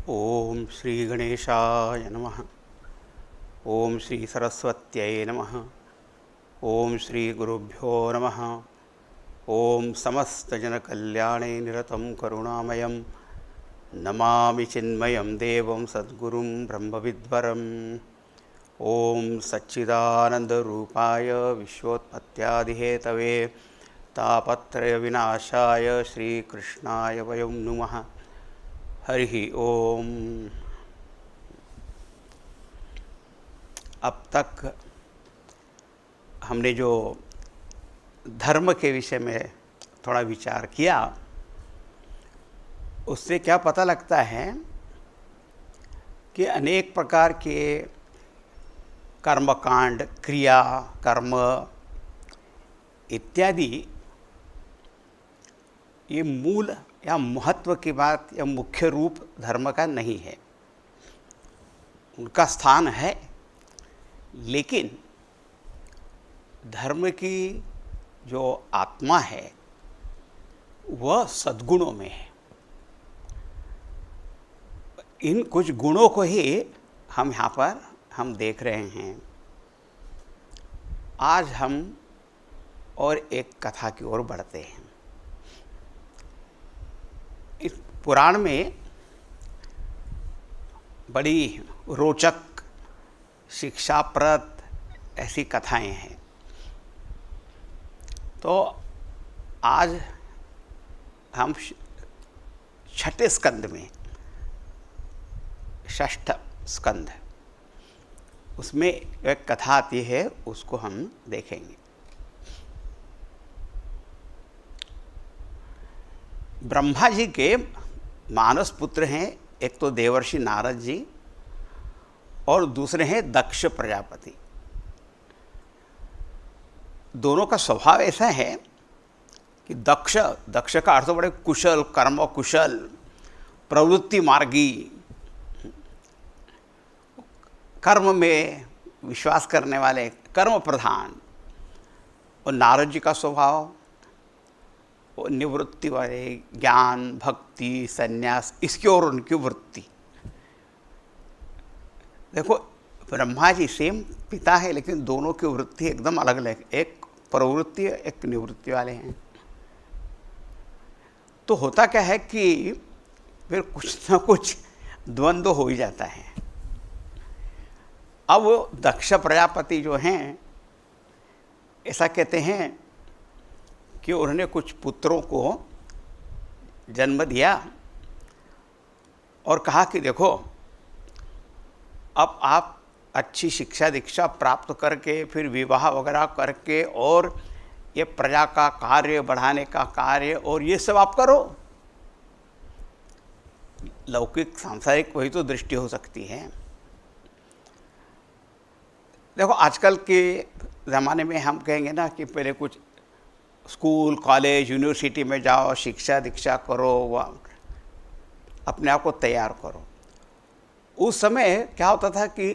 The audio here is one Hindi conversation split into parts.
ओम श्री गणेशाय नमः। ओम श्री सरस्वत्यै नमः। ओम श्री गुरुभ्यो नमः। ओम समस्त जन कल्याणे निरतं करुणामयं नमामि चिन्मयं देवं सद्गुरुं ब्रह्मविद्वरम्। ओम सच्चिदानंद रूपाय विश्वोत्पत्त्यादिहेतवे तापत्रय विनाशाय श्रीकृष्णाय वयं नुमः। हरि ओम। अब तक हमने जो धर्म के विषय में थोड़ा विचार किया, उससे क्या पता लगता है कि अनेक प्रकार के कर्मकांड, क्रिया, कर्म इत्यादि ये मूल या महत्व की बात या मुख्य रूप धर्म का नहीं है। उनका स्थान है, लेकिन धर्म की जो आत्मा है वह सद्गुणों में है। इन कुछ गुणों को ही हम यहाँ पर हम देख रहे हैं। आज हम और एक कथा की ओर बढ़ते हैं। इस पुराण में बड़ी रोचक शिक्षाप्रद ऐसी कथाएं हैं। तो आज हम छठे स्कंद में, षष्ठ स्कंद, उसमें एक कथा आती है, उसको हम देखेंगे। ब्रह्मा जी के मानस पुत्र हैं, एक तो देवर्षि नारद जी और दूसरे हैं दक्ष प्रजापति। दोनों का स्वभाव ऐसा है कि दक्ष का अर्थ बड़े कुशल, कर्म कुशल, प्रवृत्ति मार्गी, कर्म में विश्वास करने वाले, कर्म प्रधान। और नारद जी का स्वभाव निवृत्ति वाले, ज्ञान, भक्ति, संन्यास, इसकी ओर उनकी वृत्ति। देखो, ब्रह्मा जी सेम पिता है, लेकिन दोनों की वृत्ति एकदम अलग अलग। एक प्रवृत्ति, एक निवृत्ति वाले हैं। तो होता क्या है कि फिर कुछ ना कुछ द्वंद्व हो ही जाता है। अब दक्ष प्रजापति जो हैं, ऐसा कहते हैं कि उन्होंने कुछ पुत्रों को जन्म दिया और कहा कि देखो, अब आप अच्छी शिक्षा दीक्षा प्राप्त करके फिर विवाह वगैरह करके और ये प्रजा का कार्य बढ़ाने का कार्य और ये सब आप करो। लौकिक सांसारिक वही तो दृष्टि हो सकती है। देखो, आजकल के ज़माने में हम कहेंगे ना कि पहले कुछ स्कूल, कॉलेज, यूनिवर्सिटी में जाओ, शिक्षा दीक्षा करो, अपने आप को तैयार करो। उस समय क्या होता था कि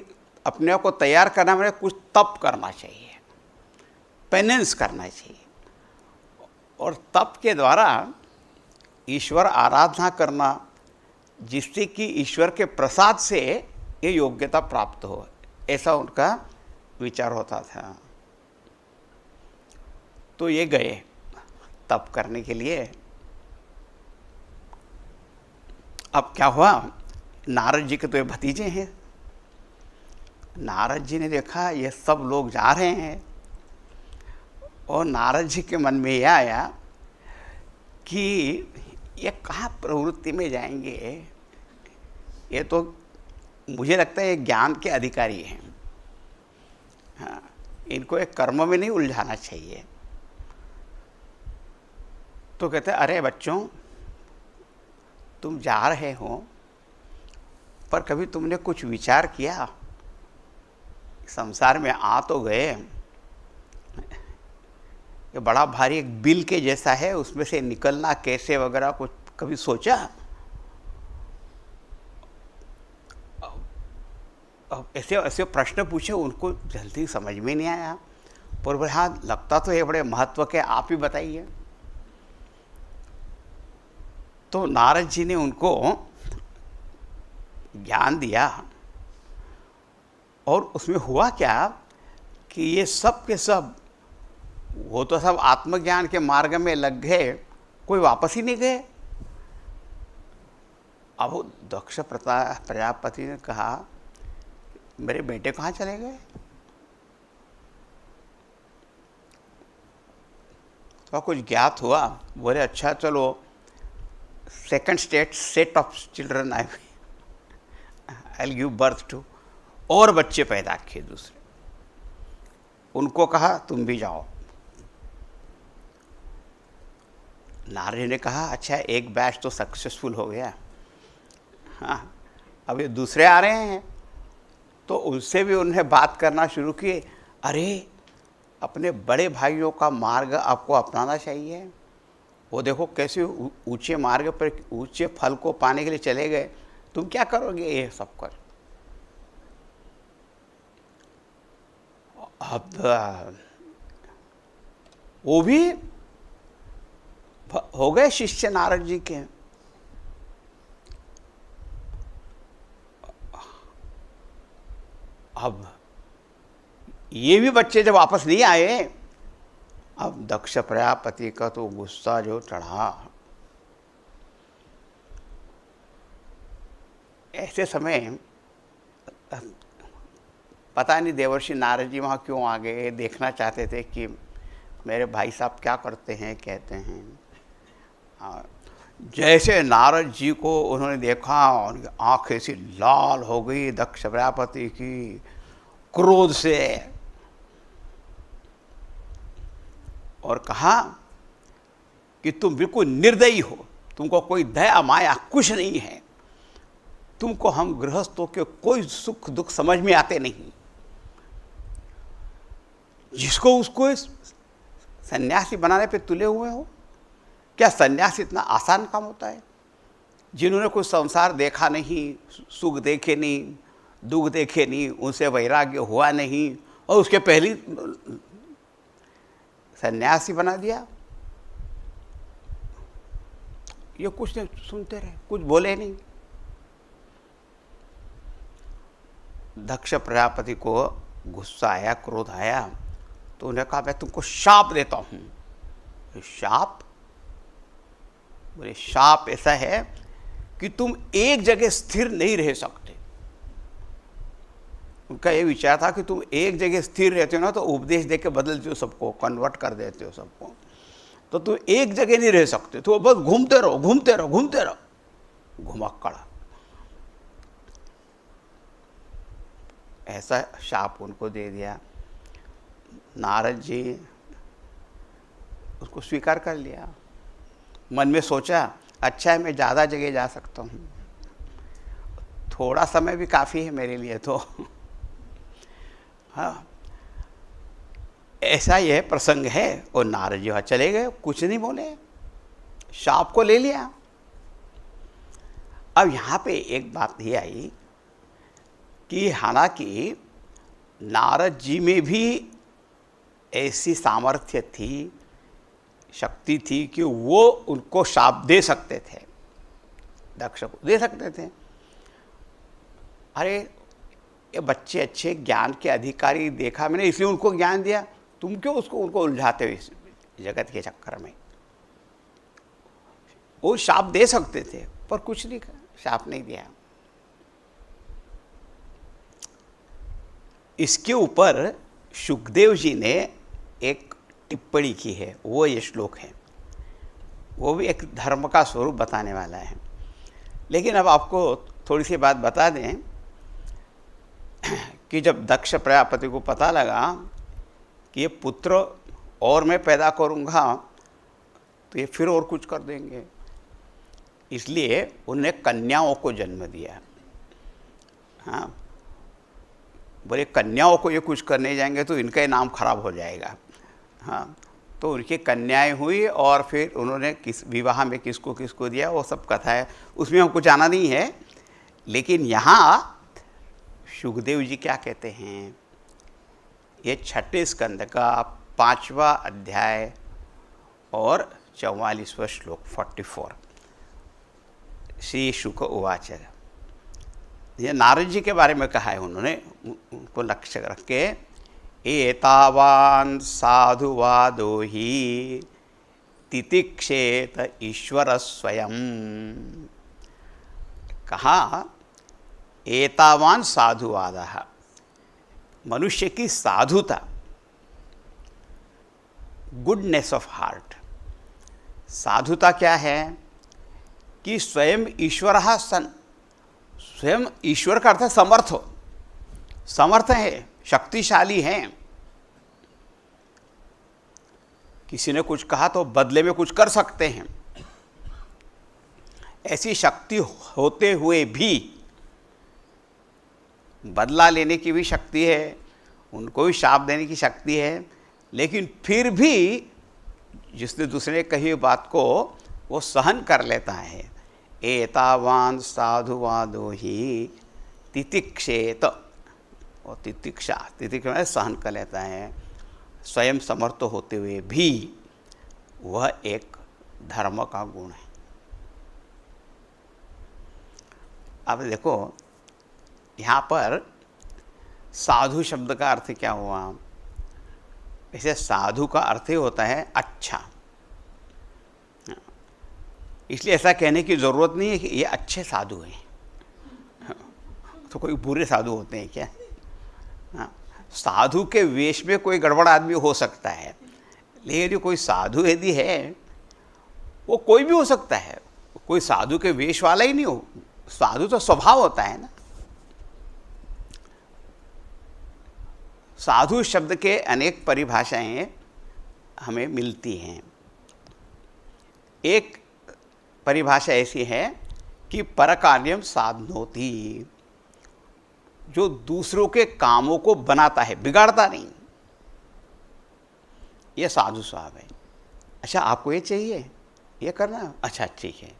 अपने आप को तैयार करना में कुछ तप करना चाहिए, पेनेंस करना चाहिए, और तप के द्वारा ईश्वर आराधना करना, जिससे कि ईश्वर के प्रसाद से ये योग्यता प्राप्त हो, ऐसा उनका विचार होता था। तो ये गए तप करने के लिए। अब क्या हुआ, नारद जी के तो ये भतीजे हैं। नारद जी ने देखा ये सब लोग जा रहे हैं, और नारद जी के मन में यह आया कि ये कहाँ प्रवृत्ति में जाएंगे, ये तो मुझे लगता है ये ज्ञान के अधिकारी हैं। हाँ, इनको एक कर्म में नहीं उलझाना चाहिए। तो कहते, अरे बच्चों, तुम जा रहे हो, पर कभी तुमने कुछ विचार किया? संसार में आ तो गए, ये बड़ा भारी एक बिल के जैसा है, उसमें से निकलना कैसे वगैरह कुछ कभी सोचा? अब ऐसे ऐसे प्रश्न पूछे, उनको जल्दी समझ में नहीं आया। पर हाँ, लगता तो ये बड़े महत्व के, आप ही बताइए। तो नारद जी ने उनको ज्ञान दिया, और उसमें हुआ क्या कि ये सब के सब, वो तो सब आत्मज्ञान के मार्ग में लग गए, कोई वापस ही नहीं गए। अब वो दक्ष प्रजापति ने कहा, मेरे बेटे कहाँ चले गए? तो कुछ ज्ञात हुआ, बोले अच्छा चलो second set of children I give birth to, और बच्चे पैदा किए दूसरे। उनको कहा तुम भी जाओ। नारद ने कहा अच्छा एक बैच तो सक्सेसफुल हो गया, हाँ अब ये दूसरे आ रहे हैं। तो उनसे भी उन्हें बात करना शुरू किए, अरे अपने बड़े भाइयों का मार्ग आपको अपनाना चाहिए। वो देखो कैसे ऊंचे मार्ग पर ऊंचे फल को पाने के लिए चले गए, तुम क्या करोगे ये सब कर। अब वो भी हो गए शिष्य नारद जी के। अब ये भी बच्चे जब वापस नहीं आए, अब दक्ष प्रजापति का तो गुस्सा जो चढ़ा। ऐसे समय पता नहीं देवर्षि नारद जी वहाँ क्यों आ गए, देखना चाहते थे कि मेरे भाई साहब क्या करते हैं कहते हैं। जैसे नारद जी को उन्होंने देखा, उनकी आंखें सी लाल हो गई दक्ष प्रजापति की क्रोध से, और कहा कि तुम बिल्कुल निर्दयी हो, तुमको कोई दया माया कुछ नहीं है, तुमको हम गृहस्थों के कोई सुख दुख समझ में आते नहीं। जिसको उसको सन्यासी बनाने पे तुले हुए हो। क्या सन्यास इतना आसान काम होता है? जिन्होंने कोई संसार देखा नहीं, सुख देखे नहीं, दुख देखे नहीं, उनसे वैराग्य हुआ नहीं, और उसके पहले सन्यासी बना दिया। ये कुछ नहीं सुनते रहे, कुछ बोले नहीं। दक्ष प्रजापति को गुस्सा आया, क्रोध आया, तो उन्हें कहा मैं तुमको शाप देता हूं। शाप? बोले शाप ऐसा है कि तुम एक जगह स्थिर नहीं रह सकते। उनका ये विचार था कि तुम एक जगह स्थिर रहते हो ना तो उपदेश दे के बदलते हो सबको, कन्वर्ट कर देते हो सबको, तो तुम एक जगह नहीं रह सकते, तो बस घूमते रहो घूमते रहो घूमते रहो, घुमक्कड़। ऐसा शाप उनको दे दिया। नारद जी उसको स्वीकार कर लिया। मन में सोचा अच्छा है मैं ज़्यादा जगह जा सकता हूँ, थोड़ा समय भी काफ़ी है मेरे लिए तो। हाँ ऐसा यह प्रसंग है। और नारद जी वहाँ चले गए, कुछ नहीं बोले, शाप को ले लिया। अब यहाँ पे एक बात ये आई कि हालांकि नारद जी में भी ऐसी सामर्थ्य थी, शक्ति थी कि वो उनको शाप दे सकते थे, दक्ष को दे सकते थे। अरे ये बच्चे अच्छे ज्ञान के अधिकारी देखा मैंने इसलिए उनको ज्ञान दिया, तुम क्यों उनको उलझाते हो इस जगत के चक्कर में। वो शाप दे सकते थे पर कुछ नहीं, शाप नहीं दिया। इसके ऊपर शुकदेव जी ने एक टिप्पणी की है, वो ये श्लोक है, वो भी एक धर्म का स्वरूप बताने वाला है। लेकिन अब आपको थोड़ी सी बात बता दें कि जब दक्ष प्रजापति को पता लगा कि ये पुत्र और मैं पैदा करूँगा तो ये फिर और कुछ कर देंगे, इसलिए उन्हें कन्याओं को जन्म दिया। हाँ बोले कन्याओं को ये कुछ करने जाएंगे तो इनका ही नाम खराब हो जाएगा। हाँ तो उनकी कन्याएं हुई और फिर उन्होंने किस विवाह में किसको किसको दिया वो सब कथा है, उसमें हम कुछ आना नहीं है। लेकिन यहाँ शुकदेव जी क्या कहते हैं, ये 6ठे स्कंद का 5वां अध्याय और 44वां श्लोक 44। श्री शुक उवाच, ये नारद जी के बारे में कहा है उन्होंने, उनको लक्ष्य रख के, एतावान साधुवादो ही तितिक्षेत ईश्वर स्वयं। कहा एतावान साधुवादः, मनुष्य की साधुता, गुडनेस ऑफ हार्ट। साधुता क्या है कि स्वयं ईश्वर सन, स्वयं ईश्वर का अर्थ है समर्थ हो, समर्थ है, शक्तिशाली हैं। किसी ने कुछ कहा तो बदले में कुछ कर सकते हैं। ऐसी शक्ति होते हुए भी बदला लेने की भी शक्ति है, उनको भी शाप देने की शक्ति है, लेकिन फिर भी जिसने दूसरे ने कही बात को वो सहन कर लेता है। एतावान साधुवादो ही तितिक्षेत, और तितिक्षा में सहन कर लेता है, स्वयं समर्थ होते हुए भी। वह एक धर्म का गुण है। अब देखो यहाँ पर साधु शब्द का अर्थ क्या हुआ? ऐसे साधु का अर्थ ही होता है अच्छा, इसलिए ऐसा कहने की ज़रूरत नहीं है कि ये अच्छे साधु हैं। तो कोई बुरे साधु होते हैं क्या? साधु के वेश में कोई गड़बड़ आदमी हो सकता है, लेकिन जो कोई साधु यदि है वो कोई भी हो सकता है, कोई साधु के वेश वाला ही नहीं हो। साधु तो स्वभाव होता है ना। साधु शब्द के अनेक परिभाषाएं हमें मिलती हैं। एक परिभाषा ऐसी है कि परकार्यम साधनोति, जो दूसरों के कामों को बनाता है, बिगाड़ता नहीं, ये साधु स्वभाव है। अच्छा आपको ये चाहिए, ये करना, अच्छा ठीक है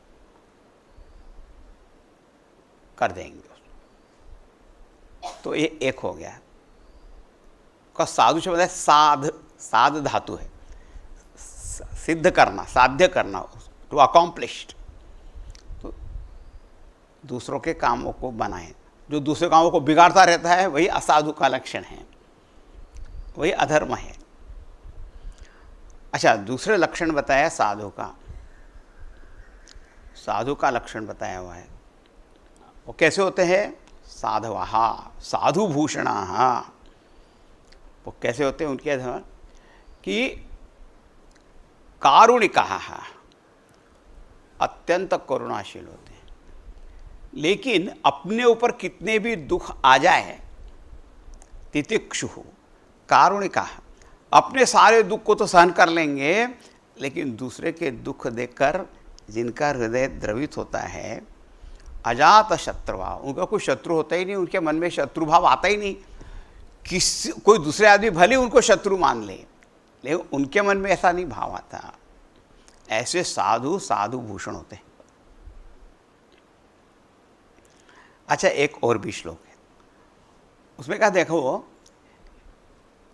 कर देंगे, तो ये एक हो गया। का साधु शब्द है साध, साध धातु है, सिद्ध करना, साध्य करना, टू अकॉम्प्लिश्ड। तो दूसरों के कामों को बनाए, जो दूसरे कामों को बिगाड़ता रहता है वही असाधु का लक्षण है, वही अधर्म है। अच्छा दूसरे लक्षण बताया साधु का, साधु का लक्षण बताया हुआ है। वो कैसे होते हैं? साधवाहा साधु भूषणाहा। वो कैसे होते हैं उनके धर्म कि कारुणिकाः, अत्यंत करुणाशील होते हैं, लेकिन अपने ऊपर कितने भी दुख आ जाए, तितिक्षुः कारुणिकाः, अपने सारे दुख को तो सहन कर लेंगे, लेकिन दूसरे के दुख देखकर जिनका हृदय द्रवित होता है, अजात शत्रुवा, उनका कोई शत्रु होता ही नहीं, उनके मन में शत्रु भाव आता ही नहीं। कोई दूसरे आदमी भले उनको शत्रु मान ले, लेकिन उनके मन में ऐसा नहीं भाव आता। ऐसे साधु साधु भूषण होते हैं। अच्छा एक और भी श्लोक है, उसमें कहा देखो,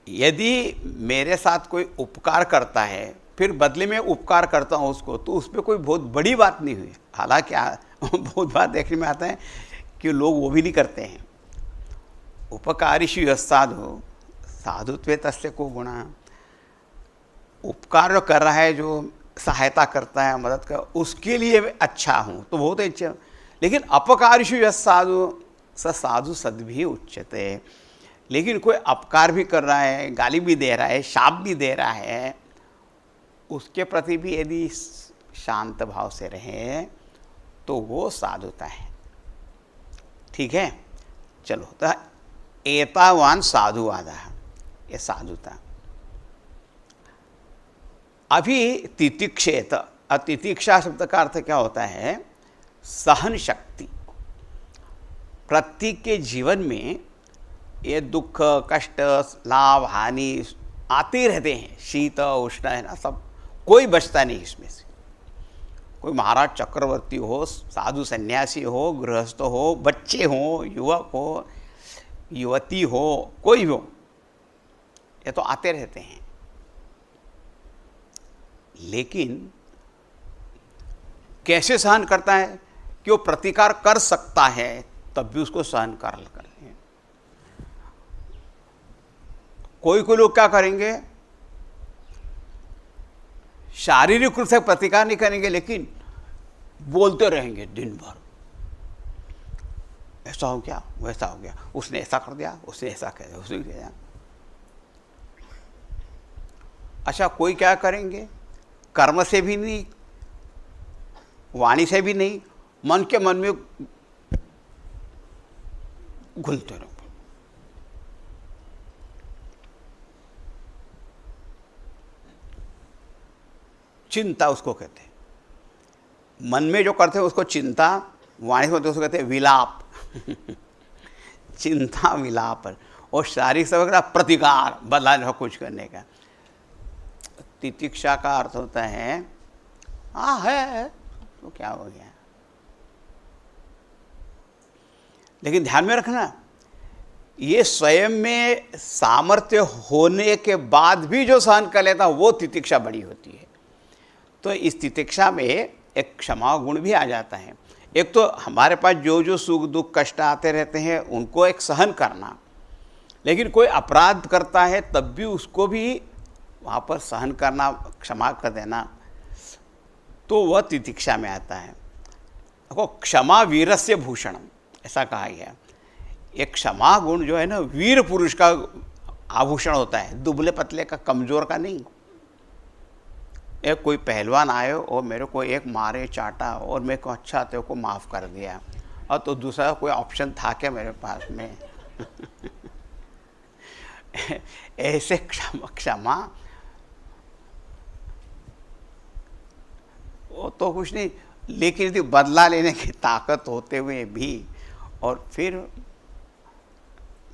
यदि मेरे साथ कोई उपकार करता है फिर बदले में उपकार करता हूँ उसको, तो उसमें कोई बहुत बड़ी बात नहीं हुई। हालांकि बहुत बार देखने में आता है कि लोग वो भी नहीं करते हैं। उपकारिषु यस्साधु साधुत्वे तस्य को गुणः, उपकार जो कर रहा है, जो सहायता करता है, मदद कर, उसके लिए अच्छा हूँ तो बहुत अच्छा। लेकिन अपकारिषु यस्साधु स साधु सद्भिः उच्यते, लेकिन कोई अपकार भी कर रहा है, गाली भी दे रहा है, शाप भी दे रहा है, उसके प्रति भी यदि शांत भाव से रहे तो वो साधुता है। ठीक है, चलो तो एतावान साधुवादः, ये साधुता। अभी तितिक्षेत, तितिक्षा शब्द का अर्थ क्या होता है? सहन शक्ति। प्रत्येक के जीवन में ये दुख कष्ट लाभ हानि आते रहते हैं, शीत उष्ण है ना, सब, कोई बचता नहीं इसमें से। कोई महाराज चक्रवर्ती हो, साधु सन्यासी हो, गृहस्थ हो, बच्चे हो, युवक हो, युवती हो, कोई भी हो, ये तो आते रहते हैं। लेकिन कैसे सहन करता है? कि वो प्रतिकार कर सकता है, तब भी उसको सहन कर लेंगे। कोई कोई लोग क्या करेंगे, शारीरिक रूप से प्रतिकार नहीं करेंगे, लेकिन बोलते रहेंगे दिन भर, ऐसा हो गया, वैसा हो गया, उसने ऐसा कर दिया, उसने ऐसा कर दिया, उसने किया। अच्छा, कोई क्या करेंगे, कर्म से भी नहीं, वाणी से भी नहीं, मन के मन में घुलते रहो। चिंता उसको कहते हैं। मन में जो करते हैं उसको चिंता, वाणी से उसको कहते हैं विलाप। चिंता, विलाप। और शारीरिक से वगैरह प्रतिकार, बदला कुछ करने का। तितिक्षा का अर्थ होता है हाँ है तो क्या हो गया। लेकिन ध्यान में रखना, ये स्वयं में सामर्थ्य होने के बाद भी जो सहन कर लेता वो तितिक्षा बड़ी होती है। तो इस तितिक्षा में एक क्षमा गुण भी आ जाता है। एक तो हमारे पास जो जो सुख दुख कष्ट आते रहते हैं उनको एक सहन करना, लेकिन कोई अपराध करता है तब भी उसको भी वहाँ पर सहन करना, क्षमा कर देना, तो वह तितिक्षा में आता है। देखो, क्षमा वीरस्य भूषणम ऐसा कहा गया। एक क्षमा गुण जो है ना, वीर पुरुष का आभूषण होता है, दुबले पतले का, कमजोर का नहीं। एक कोई पहलवान आए और मेरे को एक मारे चाटा और मेरे को अच्छा तेरे को माफ़ कर दिया, और तो दूसरा कोई ऑप्शन था क्या मेरे पास में? ऐसे क्षमा वो तो कुछ नहीं, लेकिन यदि बदला लेने की ताकत होते हुए भी और फिर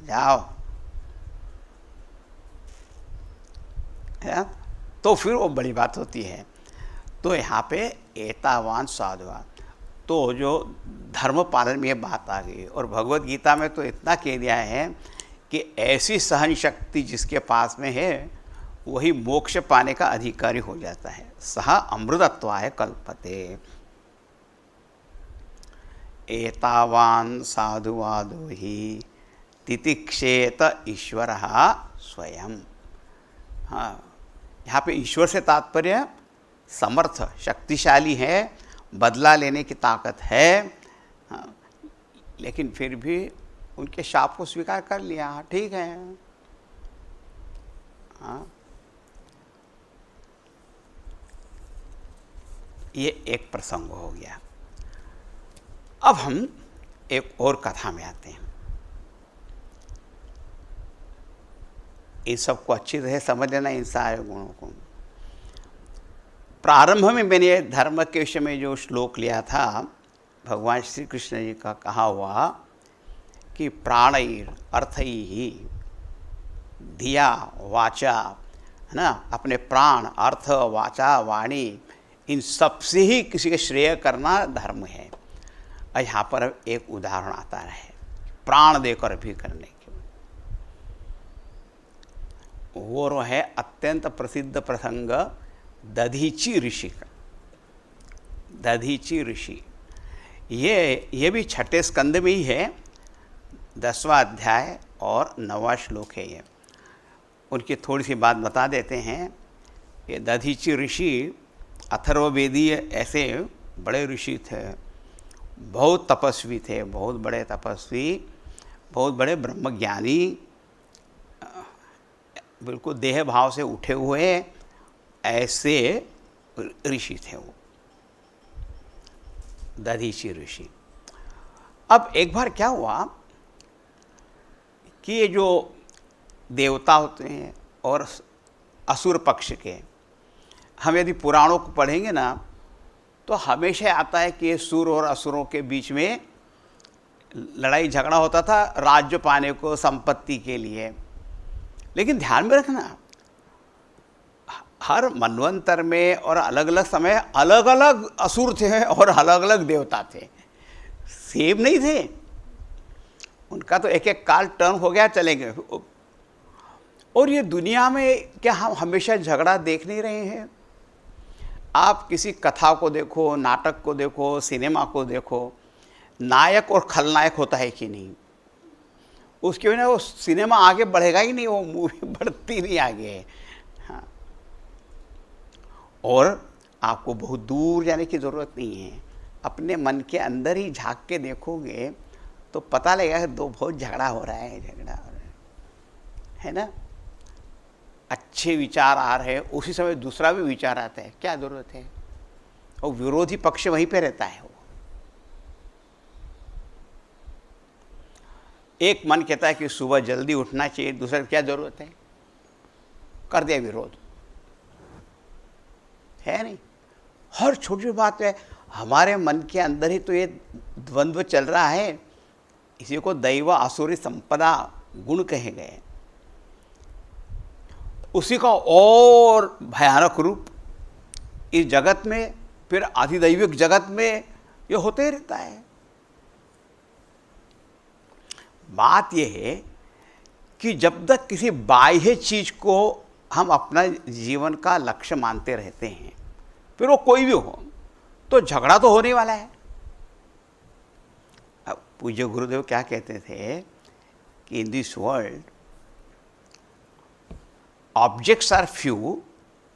जाओ है, तो फिर वो बड़ी बात होती है। तो यहाँ पे एतावान साधुवान, तो जो धर्म पालन में ये बात आ गई। और भगवत गीता में तो इतना कह दिया है कि ऐसी सहन शक्ति जिसके पास में है वही मोक्ष पाने का अधिकारी हो जाता है। सह अमृतत्वाय कल्पते। एतावान साधुवादो ही तितिक्षेत ईश्वरः स्वयं। हाँ, यहाँ पे ईश्वर से तात्पर्य समर्थ, शक्तिशाली है, बदला लेने की ताकत है। हाँ, लेकिन फिर भी उनके शाप को स्वीकार कर लिया, ठीक है। हाँ, ये एक प्रसंग हो गया। अब हम एक और कथा में आते हैं। इस सबको अच्छी तरह समझ लेना, इन सारे गुणों को। प्रारंभ में मैंने धर्म के विषय में जो श्लोक लिया था, भगवान श्री कृष्ण जी का कहा हुआ कि प्राणैर अर्थैहि धिया वाचा, है ना, अपने प्राण, अर्थ, वाचा, वाणी, इन सबसे ही किसी के श्रेय करना धर्म है। और यहाँ पर एक उदाहरण आता है प्राण देकर भी करने के। वो है अत्यंत प्रसिद्ध प्रसंग दधीची ऋषि का। दधीची ऋषि ये भी छठे स्कंद में ही है, 10वां अध्याय और 9वां श्लोक है ये। उनकी थोड़ी सी बात बता देते हैं। ये दधीची ऋषि अथर्ववेदीय ऐसे बड़े ऋषि थे, बहुत तपस्वी थे, बहुत बड़े तपस्वी, बहुत बड़े ब्रह्मज्ञानी, बिल्कुल देह भाव से उठे हुए ऐसे ऋषि थे वो, दधीची ऋषि। अब एक बार क्या हुआ कि ये जो देवता होते हैं और असुर पक्ष के, हम यदि पुराणों को पढ़ेंगे ना तो हमेशा आता है कि ये सुर और असुरों के बीच में लड़ाई झगड़ा होता था राज्य पाने को, संपत्ति के लिए। लेकिन ध्यान में रखना, हर मनवंतर में और अलग अलग समय अलग अलग असुर थे और अलग अलग देवता थे, सेम नहीं थे। उनका तो एक एक काल टर्न हो गया, चले गए। और ये दुनिया में क्या हम हमेशा झगड़ा देख नहीं रहे हैं? आप किसी कथा को देखो, नाटक को देखो, सिनेमा को देखो, नायक और खलनायक होता है कि नहीं, उसके बिना वो सिनेमा आगे बढ़ेगा ही नहीं, वो मूवी बढ़ती नहीं आगे। हाँ, और आपको बहुत दूर जाने की ज़रूरत नहीं है, अपने मन के अंदर ही झांक के देखोगे तो पता लगेगा कि दो बहुत झगड़ा हो रहा है, है ना। अच्छे विचार आ रहे हैं, उसी समय दूसरा भी विचार आता है, क्या ज़रूरत है, और विरोधी पक्ष वहीं पे रहता है। वो एक मन कहता है कि सुबह जल्दी उठना चाहिए, दूसरा क्या ज़रूरत है, कर दिया विरोध, है नहीं। हर छोटी बात है, हमारे मन के अंदर ही तो ये द्वंद्व चल रहा है। इसी को दैव आसुरी संपदा गुण कहे गए। उसी का और भयानक रूप इस जगत में, फिर अधिदैविक जगत में ये होते ही रहता है। बात यह है कि जब तक किसी बाह्य चीज को हम अपना जीवन का लक्ष्य मानते रहते हैं, फिर वो कोई भी हो, तो झगड़ा तो होने वाला है। अब पूज्य गुरुदेव क्या कहते थे कि in this world objects are few,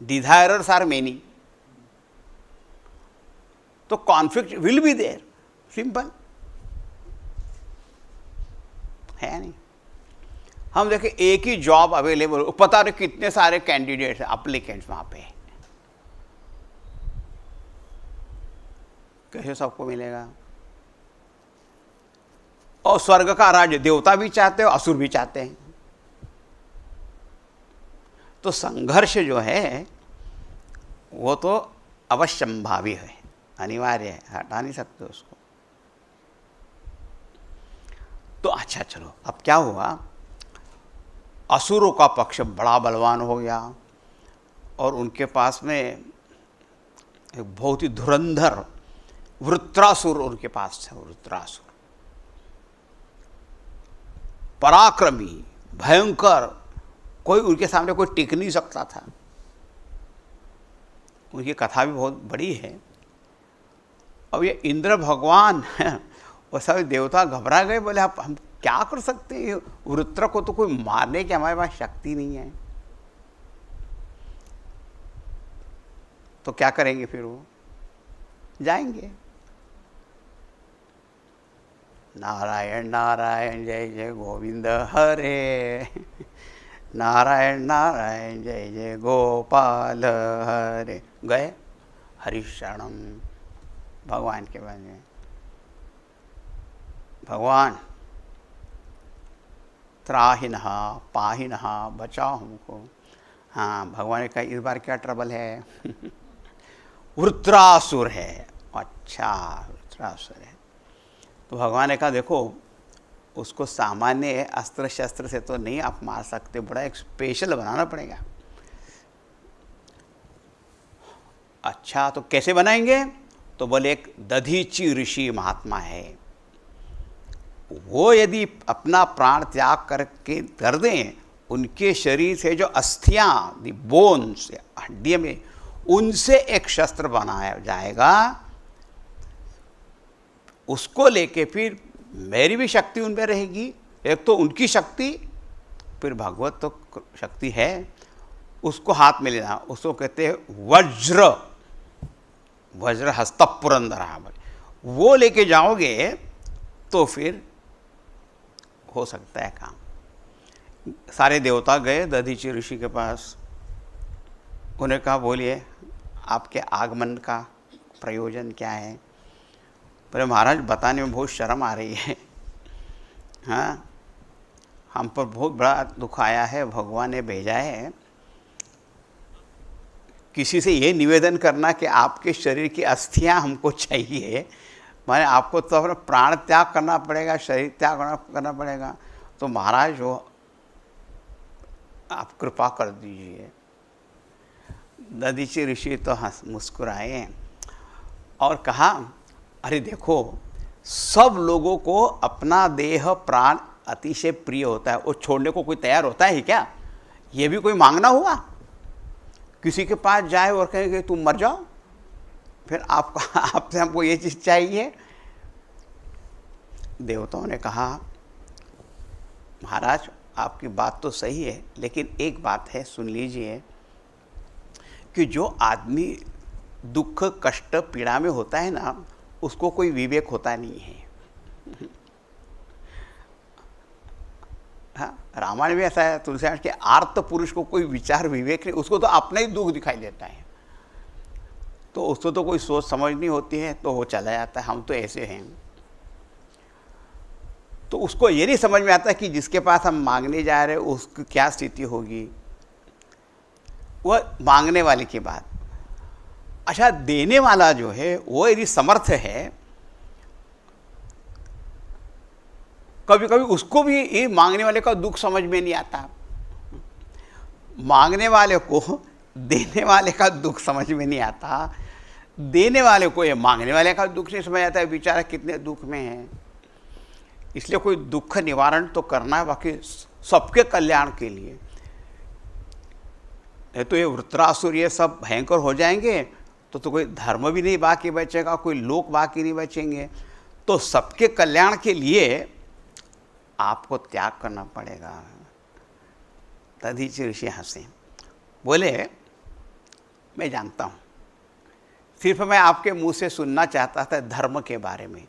desirers are many, तो conflict will be there, simple है नहीं। हम देखें एक ही जॉब अवेलेबल, पता नहीं कितने सारे कैंडिडेट्स एप्लीकेंट्स वहां पे, कैसे सबको मिलेगा। और स्वर्ग का राज्य देवता भी चाहते हो, असुर भी चाहते हैं। तो संघर्ष जो है वो तो अवश्यंभावी है, अनिवार्य है, हटा नहीं सकते उसको। तो अच्छा चलो, अब क्या हुआ, असुरों का पक्ष बड़ा बलवान हो गया और उनके पास में एक बहुत ही धुरंधर वृत्रासुर उनके पास था। वृत्रासुर पराक्रमी, भयंकर, कोई उनके सामने कोई टिक नहीं सकता था। उनकी कथा भी बहुत बड़ी है। अब ये इंद्र भगवान वो सभी देवता घबरा गए, बोले आप हम क्या कर सकते हैं, वृत्र को तो कोई मारने की हमारे पास शक्ति नहीं है। तो क्या करेंगे, फिर वो जाएंगे, नारायण नारायण जय जय गोविंद हरे, नारायण नारायण जय जय गोपाल हरे। गए हरिशरणम, भगवान के बने, भगवान त्राहिनः पाहिनः, बचाओ हमको। हाँ, भगवान ने कहा इस बार क्या ट्रबल है वृत्रासुर है। अच्छा, वृत्रासुर है। तो भगवान ने कहा देखो, उसको सामान्य अस्त्र शस्त्र से तो नहीं आप मार सकते, बड़ा एक स्पेशल बनाना पड़ेगा। अच्छा, तो कैसे बनाएंगे? तो बोले एक दधीची ऋषि महात्मा है, वो यदि अपना प्राण त्याग करके कर दें, उनके शरीर से जो अस्थियां, दी बोन्स, हड्डियों में, उनसे एक शस्त्र बनाया जाएगा। उसको लेके फिर मेरी भी शक्ति उनमें रहेगी, एक तो उनकी शक्ति, फिर भगवत तो शक्ति है, उसको हाथ में लेना। उसको कहते हैं वज्र, वज्र हस्त पुरंदरा, वो लेके जाओगे तो फिर हो सकता है काम। सारे देवता गए दधीची ऋषि के पास, उन्हें कहा बोलिए आपके आगमन का प्रयोजन क्या है? बोले महाराज बताने में बहुत शर्म आ रही है। हाँ, हम पर बहुत बड़ा दुख आया है, भगवान ने भेजा है किसी से ये निवेदन करना कि आपके शरीर की अस्थियां हमको चाहिए, माने आपको तो अपना प्राण त्याग करना पड़ेगा, शरीर त्याग करना पड़ेगा। तो महाराज वो आप कृपा कर दीजिए। दधीची ऋषि तो मुस्कुराए और कहा अरे देखो, सब लोगों को अपना देह प्राण अतिशय प्रिय होता है, वो छोड़ने को कोई तैयार होता है क्या? ये भी कोई मांगना हुआ? किसी के पास जाए और कहेंगे तुम मर जाओ, फिर आपसे हमको ये चीज़ चाहिए? देवताओं ने कहा, महाराज आपकी बात तो सही है, लेकिन एक बात है, सुन लीजिए, कि जो आदमी दुख कष्ट पीड़ा में होता है ना, उसको कोई विवेक होता नहीं है। हाँ, रामायण में ऐसा है, तुलसीदास के आर्त पुरुष को कोई विचार विवेक नहीं, उसको तो अपना ही दुख दिखाई देता है, तो उसको तो कोई सोच समझ नहीं होती है, तो वो चला जाता है, हम तो ऐसे हैं। तो उसको ये नहीं समझ में आता कि जिसके पास हम मांगने जा रहे हैं उसकी क्या स्थिति होगी, वह मांगने वाले की बात। अच्छा, देने वाला जो है वो यदि समर्थ है, कभी कभी उसको भी ये मांगने वाले का दुख समझ में नहीं आता, मांगने वाले को देने वाले का दुख समझ में नहीं आता, देने वाले को ये मांगने वाले का दुख नहीं समझ आता है, बेचारा कितने दुख में है। इसलिए कोई दुख निवारण तो करना है, बाकी सबके कल्याण के लिए। तो ये वृत्रासुर ये सब भयंकर हो जाएंगे तो कोई धर्म भी नहीं बाकी बचेगा, कोई लोक बाकी नहीं बचेंगे। तो सबके कल्याण के लिए आपको त्याग करना पड़ेगा। दधीचि ऋषि हंसे, बोले मैं जानता हूँ, सिर्फ मैं आपके मुंह से सुनना चाहता था धर्म के बारे में।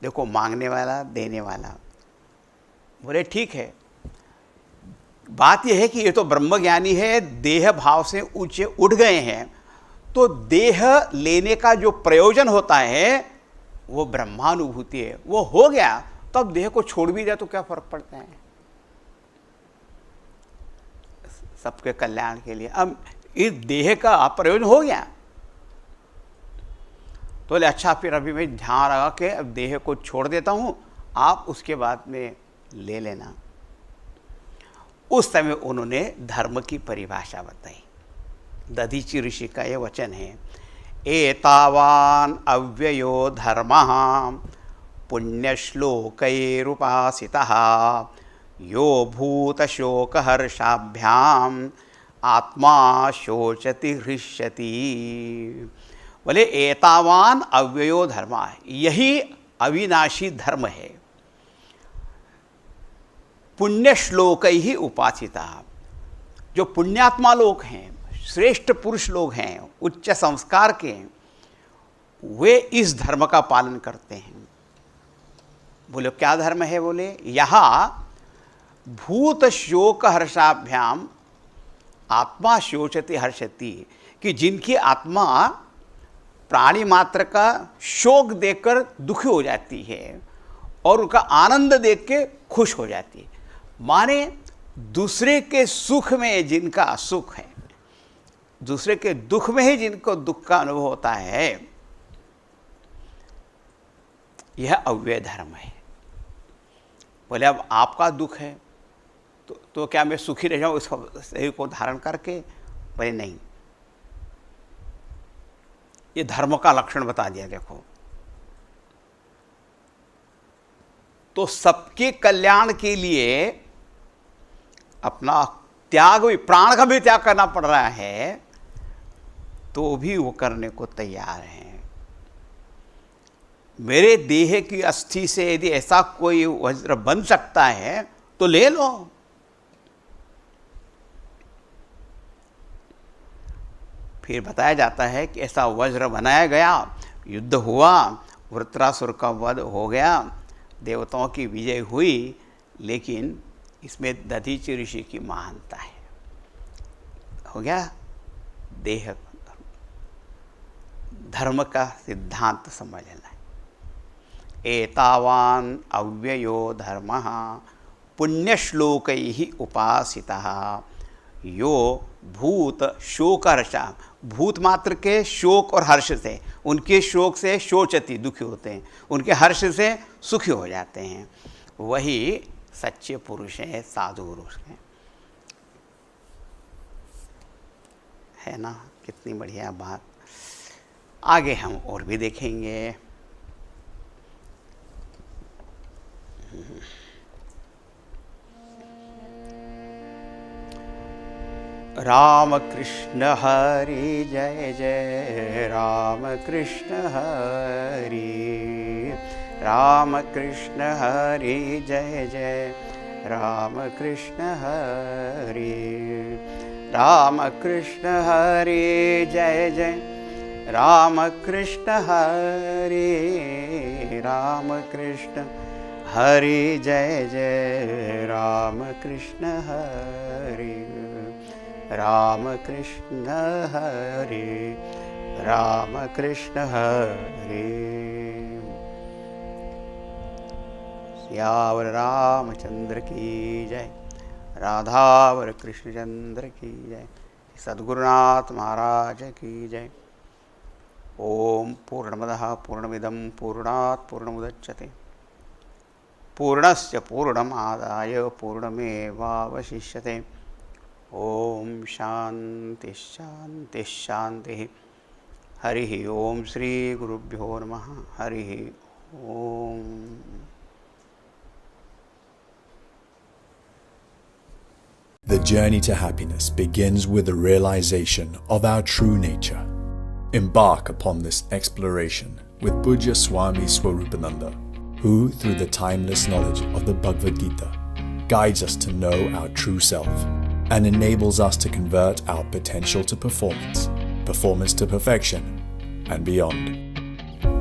देखो, मांगने वाला देने वाला। बोले ठीक है, बात यह है कि ये तो ब्रह्मज्ञानी है, देह भाव से ऊंचे उठ गए हैं, तो देह लेने का जो प्रयोजन होता है वो ब्रह्मानुभूति है, वो हो गया तो अब देह को छोड़ भी दिया तो क्या फर्क पड़ता है, सबके कल्याण के लिए। अब इस देह का प्रयोजन हो गया तो बोले अच्छा, फिर अभी मैं ध्यान लगा के अब देह को छोड़ देता हूँ, आप उसके बाद में ले लेना। उस समय उन्होंने धर्म की परिभाषा बताई। दधीचि ऋषि का ये वचन है, एतावान अव्ययो धर्मः पुण्यश्लोकैरुपासितः यो भूतशोकहर्षाभ्याम आत्मा शोचति हृष्यति। बोले एतावान अव्ययो धर्म, यही अविनाशी धर्म है। पुण्य श्लोक ही उपासिता, जो पुण्यात्मा लोग हैं, श्रेष्ठ पुरुष लोग हैं, उच्च संस्कार के, वे इस धर्म का पालन करते हैं। बोले क्या धर्म है? बोले यहाँ भूत शोक हर्षाभ्याम आत्मा शोचति हर्षति, कि जिनकी आत्मा प्राणी मात्र का शोक देखकर दुखी हो जाती है और उनका आनंद देख के खुश हो जाती है। माने दूसरे के सुख में जिनका सुख है, दूसरे के दुख में ही जिनको दुख का अनुभव होता है, यह अव्यय धर्म है। बोले अब आपका दुख है तो क्या मैं सुखी रह जाऊं इस शरीर को धारण करके? बोले नहीं, ये धर्म का लक्षण बता दिया। देखो, तो सबके कल्याण के लिए अपना त्याग भी, प्राण का भी त्याग करना पड़ रहा है, तो भी वो करने को तैयार हैं। मेरे देह की अस्थि से यदि ऐसा कोई वज्र बन सकता है तो ले लो। फिर बताया जाता है कि ऐसा वज्र बनाया गया, युद्ध हुआ, वृत्रासुर का वध हो गया, देवताओं की विजय हुई, लेकिन इसमें दधीचि ऋषि की महानता है। हो गया देह धर्म का सिद्धांत समझ लेना है। एतावान अव्ययो धर्मः पुण्यश्लोकैः उपासितः यो भूत शोक हर्षा, भूत मात्र के शोक और हर्ष से, उनके शोक से शोचति दुखी होते हैं, उनके हर्ष से सुखी हो जाते हैं, वही सच्चे पुरुष हैं, साधु पुरुष हैं। है ना, कितनी बढ़िया बात। आगे हम और भी देखेंगे। राम कृष्ण हरि जय जय, राम कृष्ण हरि राम कृष्ण हरि जय जय राम कृष्ण हरि, राम कृष्ण हरि जय जय राम कृष्ण हरि, राम कृष्ण हरि जय जय राम कृष्ण हरि, राम कृष्ण हरि, राम कृष्ण हरि। सियावर रामचंद्र की जय, राधावर कृष्णचंद्र की जय, सद्गुरुनाथ महाराज की जय। ओम पूर्णमदः पूर्णमिदं पूर्णात् पूर्णमुदच्यते पूर्णस्य पूर्णमादाय पूर्णमेवावशिष्यते। ओम शांति शांति शांति। हरि ओम श्री गुरुभ्यो नमः। हरि ओम। The journey to happiness begins with the realization of our true nature. Embark upon this exploration with Pujya Swami Swarupananda, who, through the timeless knowledge of the Bhagavad Gita, guides us to know our true self and enables us to convert our potential to performance, performance to perfection, and beyond.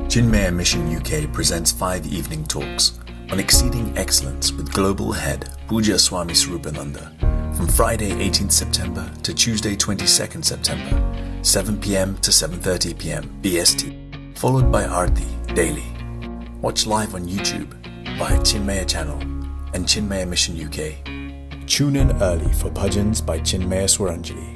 Chinmaya Mission UK presents 5 evening talks on exceeding excellence with global head Pujya Swami Swarupananda from Friday 18th September to Tuesday 22nd September, 7 p.m. to 7:30 p.m. BST, followed by Aarti daily. Watch live on YouTube via Chinmaya channel and Chinmaya Mission UK. Tune in early for bhajans by Chinmaya Swaranjali.